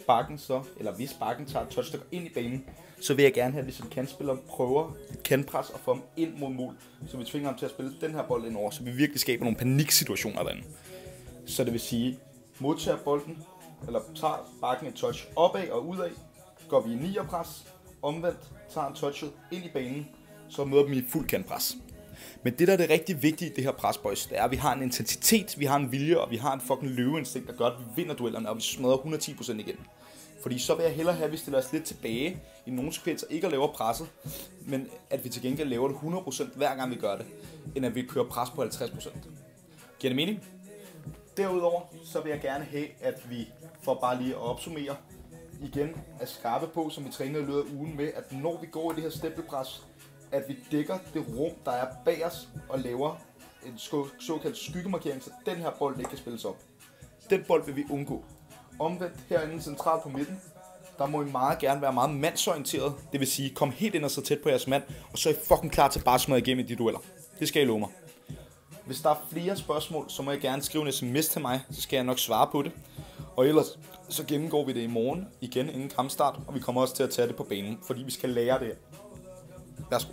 bakken så, eller hvis bakken tager et touchstykke ind i banen, så vil jeg gerne have, at vi som kantspillere prøver kantpres og få ham ind mod mål, så vi tvinger ham til at spille den her bold ind over, så vi virkelig skaber nogle paniksituationer derinde. Så det vil sige, modtager bolden, eller tager bakken et touch opad og udad, går vi i 9'er-pres, omvendt tager en touchet ind i banen, så møder dem i fuld kantpres. Men det, der er det rigtig vigtige i det her pres, boys, det er, at vi har en intensitet, vi har en vilje, og vi har en fucking løveinstinkt, der gør, at vi vinder duellerne, og vi smadrer 110% igen. Fordi så vil jeg hellere have, at vi stiller os lidt tilbage i nogle sekvenser, ikke at lave presset, men at vi til gengæld laver det 100% hver gang vi gør det, end at vi kører pres på 50%. Giver det mening? Derudover, så vil jeg gerne have, at vi, for bare lige at opsummere, igen er skarpe på, som vi træner i løbet af ugen med, at når vi går i det her stempelpres, at vi dækker det rum, der er bag os, og laver en såkaldt skyggemarkering, så den her bold ikke kan spilles op. Den bold vil vi undgå. Omvendt herinde centralt på midten, der må I meget gerne være meget mandsorienteret. Det vil sige, kom helt ind og så tæt på jeres mand, og så er I fucking klar til bare at smadre igennem i de dueller. Det skal I love mig. Hvis der er flere spørgsmål, så må I gerne skrive en sms til mig, så skal jeg nok svare på det. Og ellers så gennemgår vi det i morgen igen inden kampstart, og vi kommer også til at tage det på banen, fordi vi skal lære det her. Værsgo.